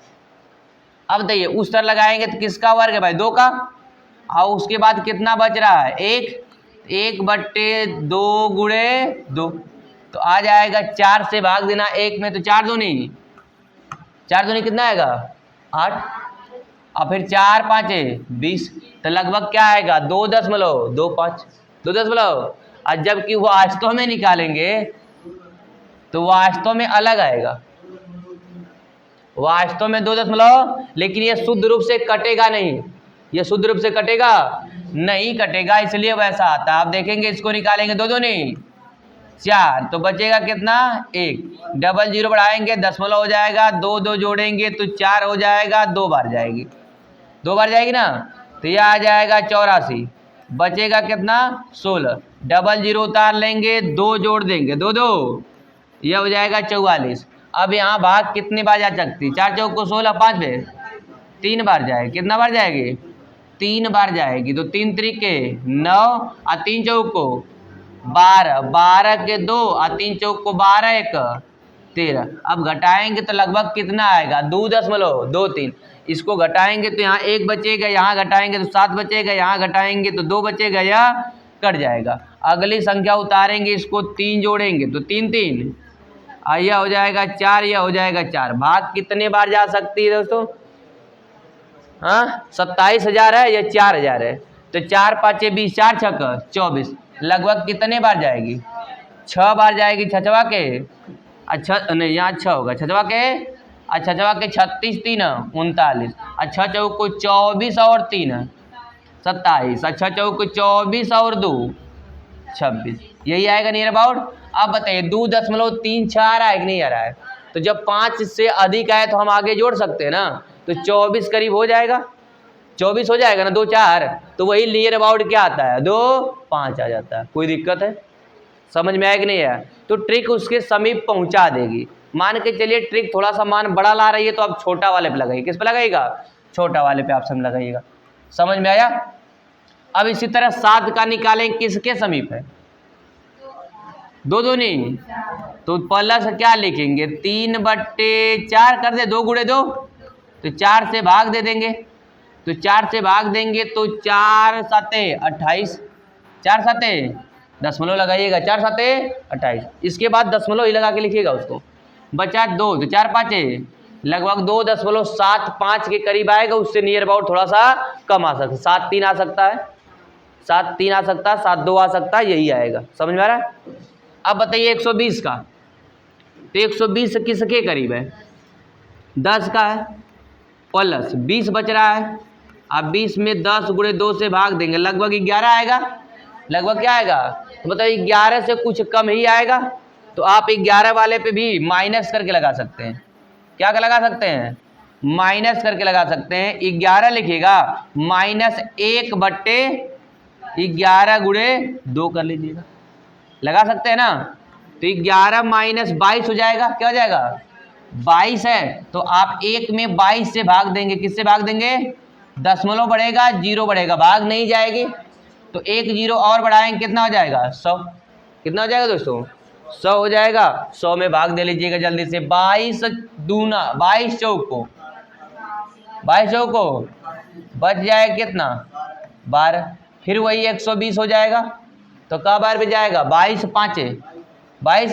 अब देखिए उस तरह लगाएंगे तो किसका वर्ग है भाई? 2 का, और उसके बाद कितना बच रहा है? 1 बट्टे 2 गुणे 2, तो आ जाएगा 4 से भाग देना 1 में, तो 4 दूनी कितना आएगा? 8, और फिर 4 5 20, तो लगभग क्या आएगा? 2.25, 2 और जबकि वास्तव में निकालेंगे तो वास्तव में अलग आएगा, वास्तव में 2 लेकिन ये शुद्ध रूप से कटेगा नहीं, ये शुद्ध रूप से कटेगा नहीं, कटेगा, इसलिए वैसा आता है। आप देखेंगे इसको निकालेंगे 2 दूनी 4, तो बचेगा कितना? 1, डबल 0 बढ़ाएंगे दशमलव हो जाएगा, 2 2 जोड़ेंगे तो 4 हो जाएगा, 2 बार जाएगी, 2 बार जाएगी ना, तो यह आ जाएगा 84, बचेगा कितना? 16, डबल 0 उतार लेंगे, 2 जोड़ देंगे, 2 2, यह हो जाएगा 44। अब यहाँ भाग कितनी बार जा सकती? 4 चौक को 16, 5 में 3 बार जाएगी। कितना बार जाएगी? 3 बार जाएगी। तो 3 त्रिके 9 और 3 चौक को 12, 12 के 2 और 3 चौक को 12 1 13। अब घटाएंगे तो लगभग कितना आएगा? 2.23। इसको घटाएंगे तो यहाँ 1 बचेगा, यहाँ घटाएंगे तो 7 बचेगा, यहाँ घटाएंगे तो 2 बचेगा, या कट जाएगा। अगली संख्या उतारेंगे, इसको 3 जोड़ेंगे तो 3 3, यह हो जाएगा 4, यह हो जाएगा 4। भाग कितने बार जा सकती है दोस्तों? हाँ 27,000 है या 4,000 है, तो 4 5 20, 4 छक 24, लगभग कितने बार जाएगी? 6 बार जाएगी। छछवा के अच्छा नहीं, यहाँ 6 होगा, छछवा के अच्छा, छछवा के 36 3 39, अच्छा चौक को 24 और 3 27, अच्छा चौक को 24 और 2 26, यही आएगा नियर अबाउट। अब बताइए 2.36 आ रहा है कि नहीं आ रहा है? तो जब 5 से अधिक आए तो हम आगे जोड़ सकते हैं ना, तो 24 करीब हो जाएगा, 24 हो जाएगा ना, 2 4, तो वही नियर अबाउट क्या आता है? 2 5 आ जाता है। कोई दिक्कत है? समझ में आया कि नहीं है? तो ट्रिक उसके समीप पहुंचा देगी। मान के चलिए ट्रिक थोड़ा सा मान बड़ा ला रही है तो आप छोटा वाले पे लगाइए। किस पे लगाइएगा? छोटा वाले पे ऑप्शन लगाइएगा। समझ में आया? अब इसी तरह 7 का निकालें, किसके समीप है? 2 दूनी, तो प्लस क्या लिखेंगे? 3/4 कर दे, 2 गुणे 2, तो 4 से भाग दे देंगे, तो 4 से भाग देंगे तो 4 सते 28, 4 सते दशमलव लगाइएगा, 4 सते 28, इसके बाद दशमलव ही लगा के लिखिएगा उसको। बचा 2, तो 4 पाँचे लगभग 2.75 के करीब आएगा, उससे नियर अबाउट थोड़ा सा कम आ सकता है, 7.3 आ सकता है, 7.3 आ सकता है, 7.2 आ सकता है, यही आएगा। समझ में आ रहा है? अब बताइए 120 का, तो 120 किसके करीब है? 10 का है, प्लस 20 बच रहा है। अब 20 में 10 गुणे 2 से भाग देंगे, लगभग 11 आएगा। लगभग क्या आएगा? तो बताइए 11 से कुछ कम ही आएगा। तो आप 11 वाले पे भी माइनस करके लगा सकते हैं। क्या लगा सकते हैं? माइनस करके लगा सकते हैं। 11 लिखिएगा, -1/11 गुणे 2 कर लीजिएगा, लगा सकते हैं ना। तो 11 माइनस 22 हो जाएगा। क्या हो जाएगा? 22 है, तो आप 1 में 22 से भाग देंगे। किससे भाग देंगे? दशमलव बढ़ेगा, 0 बढ़ेगा, भाग नहीं जाएगी। तो 1 0 और बढ़ाएंगे, कितना हो जाएगा? 100। कितना हो जाएगा दोस्तों? 100 हो जाएगा। 100 में भाग दे लीजिएगा जल्दी से। 22 दूना 22 चौको 22 चौको बच जाएगा कितना? 12। फिर वही 120 हो जाएगा। तो कब बार में जाएगा? 22 पाँचे 22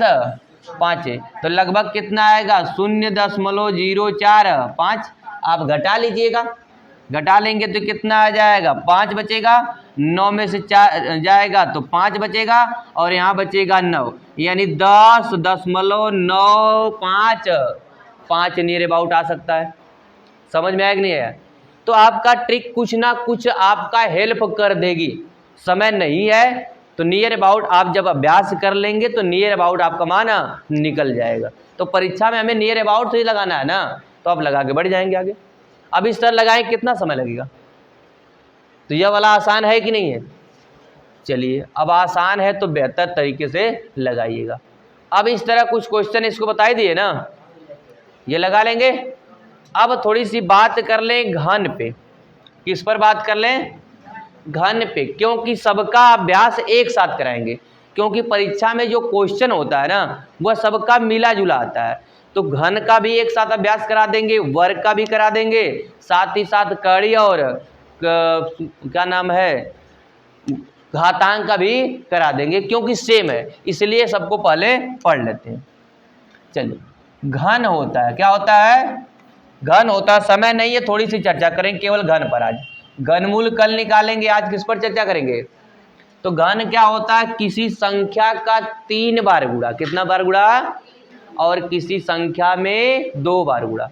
पाँचे, तो लगभग कितना आएगा? 0.045। आप घटा लीजिएगा, घटा लेंगे तो कितना आ जाएगा? 5 बचेगा, 9 में से 4 जाएगा तो 5 बचेगा, और यहाँ बचेगा 9, यानी 10.95 5 नियर अबाउट आ सकता है। समझ में आया कि नहीं है? तो आपका ट्रिक कुछ ना कुछ आपका हेल्प कर देगी। समय नहीं है तो नियर अबाउट आप जब अभ्यास कर लेंगे तो नियर अबाउट आपका मान निकल जाएगा। तो परीक्षा में हमें नियर अबाउट से ही लगाना है ना, तो आप लगा के बढ़ जाएंगे आगे। अब इस तरह लगाएं, कितना समय लगेगा? तो यह वाला आसान है कि नहीं है? चलिए, अब आसान है तो बेहतर तरीके से लगाइएगा। अब इस तरह कुछ क्वेश्चन इसको बता दिए ना, ये लगा लेंगे। अब थोड़ी सी बात कर लें घन पे। किस पर बात कर लें? घन पे, क्योंकि सबका अभ्यास एक साथ कराएंगे। क्योंकि परीक्षा में जो क्वेश्चन होता है ना, वह सबका मिला जुला आता है। तो घन का भी एक साथ अभ्यास करा देंगे, वर्ग का भी करा देंगे, साथ ही साथ कड़ी और क्या नाम है, घातांक का भी करा देंगे, क्योंकि सेम है, इसलिए सबको पहले पढ़ लेते हैं। चलिए, घन होता है, क्या होता है? घन होता है। समय नहीं है, थोड़ी सी चर्चा करें केवल घन पर आज। घनमूल कल निकालेंगे, आज किस पर चर्चा करेंगे? तो घन क्या होता है? किसी संख्या का 3 बार गुणा। कितना बार गुणा? और किसी संख्या में 2 बार गुणा।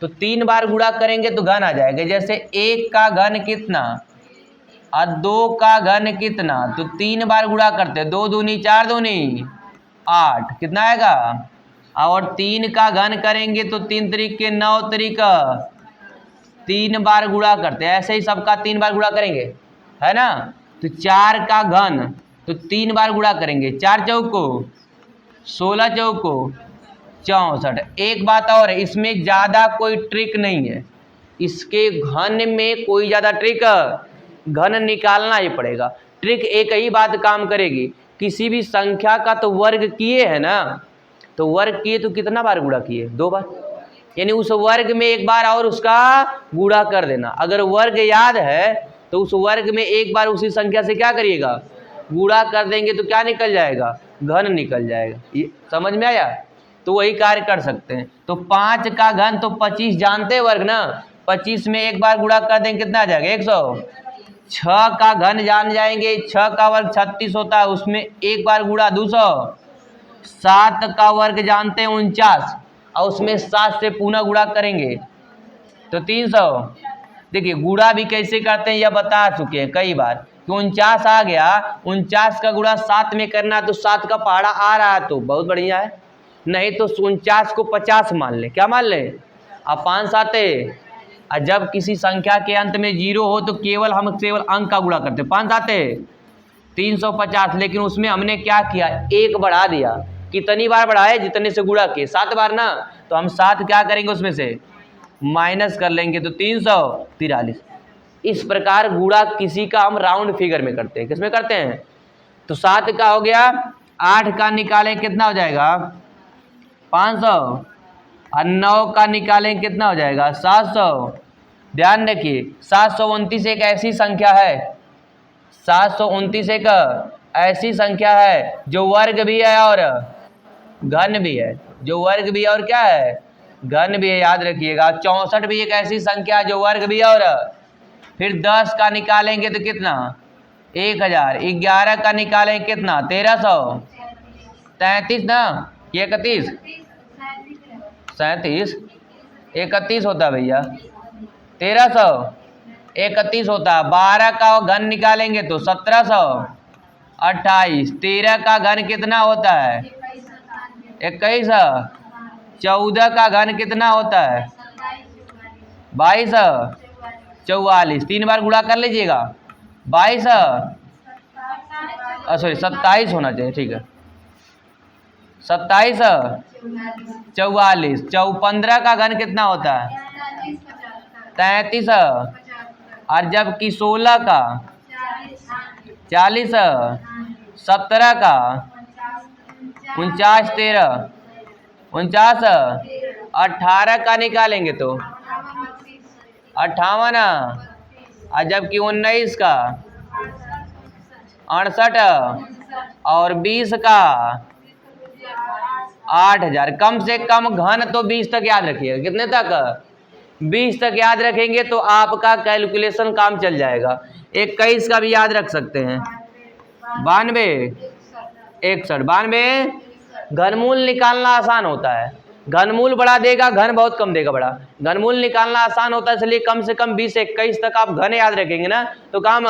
तो 3 बार गुणा करेंगे तो घन आ जाएगा। जैसे 1 का घन कितना और 2 का घन कितना, तो 3 बार गुणा करते हैं। 2 दूनी 4 दूनी 8, कितना आएगा? और 3 का घन करेंगे तो 3 तरीके 9 तरीका 3 बार गुणा करते हैं। ऐसे ही सबका 3 बार गुणा करेंगे, है ना। तो 4 का घन तो 3 बार गुणा करेंगे। 4 चौको 16 चौको 64। एक बात और है, इसमें ज़्यादा कोई ट्रिक नहीं है। इसके घन में कोई ज़्यादा ट्रिक, घन निकालना ही पड़ेगा। ट्रिक एक ही बात काम करेगी, किसी भी संख्या का तो वर्ग किए है ना, तो वर्ग किए तो कितना बार गुणा किए? 2 बार, यानी उस वर्ग में एक बार और उसका गुणा कर देना। अगर वर्ग याद है तो उस वर्ग में एक बार उसी संख्या से क्या करिएगा? गुणा कर देंगे, तो क्या निकल जाएगा? घन निकल जाएगा। ये समझ में आया? तो वही कार्य कर सकते हैं। तो 5 का घन तो 25 जानते वर्ग ना, 25 में एक बार गुणा कर देंगे, कितना आ जाएगा? 100। 6 का घन जान जाएंगे, 6 का वर्ग 36 होता है, उसमें एक बार गुणा 200। 7 का वर्ग जानते हैं 49, और उसमें 7 से पुनः गुणा करेंगे तो 300। देखिए गुणा भी कैसे करते हैं यह बता चुके हैं कई बार। कि 49 आ गया, 49 का गुणा 7 में करना, तो 7 का पहाड़ा आ रहा है तो बहुत बढ़िया है, नहीं तो 49 को 50 मान लें। क्या मान लें? अब 5 7, और जब किसी संख्या के अंत में 0 हो तो हम केवल अंक का गुणा करते हैं। 5 7 350, लेकिन उसमें हमने क्या किया? 1 बढ़ा दिया। कितनी बार बढ़ाए? जितने से गुणा किए, 7 बार ना, तो हम 7 क्या करेंगे? उसमें से माइनस कर लेंगे तो 343। इस प्रकार गुणा किसी का हम राउंड फिगर में करते हैं। किसमें करते हैं? तो 7 का हो गया, 8 का निकालें कितना हो जाएगा? 500, और 9 का निकालें कितना हो जाएगा? 700, ध्यान रखिए 729 एक ऐसी संख्या है, 729 एक ऐसी संख्या है जो वर्ग भी है और घन भी है, जो वर्ग भी है और क्या है, घन भी है, याद रखिएगा। 64 भी एक ऐसी संख्या है जो वर्ग भी है और फिर 10 का निकालेंगे तो कितना 1000, 11 का निकालेंगे कितना 1300, 33 ना, ये 31 37 31 होता भैया, 1331 होता। 12 का घन निकालेंगे तो 1728। 13 का घन कितना होता है 21। 14 का घन कितना होता है 22, 44। 3 बार गुणा कर लीजिएगा, 22 सॉरी 27 होना चाहिए, ठीक है 27 44। 15 का घन कितना होता है 33, और जबकि 16 का 40, 17 का 49, 13 49, 18 का निकालेंगे तो 58, और जबकि 19 का 68 और 20 का 8000। कम से कम घन तो 20 तक याद रखिएगा, कितने तक 20 तक याद रखेंगे तो आपका कैलकुलेशन काम चल जाएगा। 21 का भी याद रख सकते हैं, 92 61 92। घनमूल निकालना आसान होता है, घनमूल बड़ा देगा घन बहुत कम देगा बड़ा, घनमूल निकालना आसान होता है, इसलिए कम से कम 20 से 21 तक आप घन याद रखेंगे ना तो काम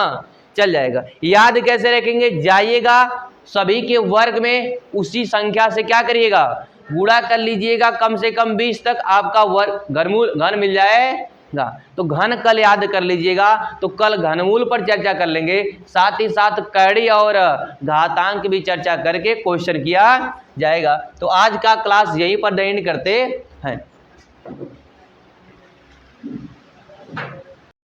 चल जाएगा। याद कैसे रखेंगे, जाइएगा सभी के वर्ग में उसी संख्या से क्या करिएगा गुणा कर लीजिएगा, कम से कम 20 तक आपका वर्ग घन मिल जाएगा। तो घन कल याद कर लीजिएगा, तो कल घनमूल पर चर्चा कर लेंगे, साथ ही साथ कैडी और घातांक भी चर्चा करके क्वेश्चन किया जाएगा। तो आज का क्लास यहीं पर एंड करते हैं।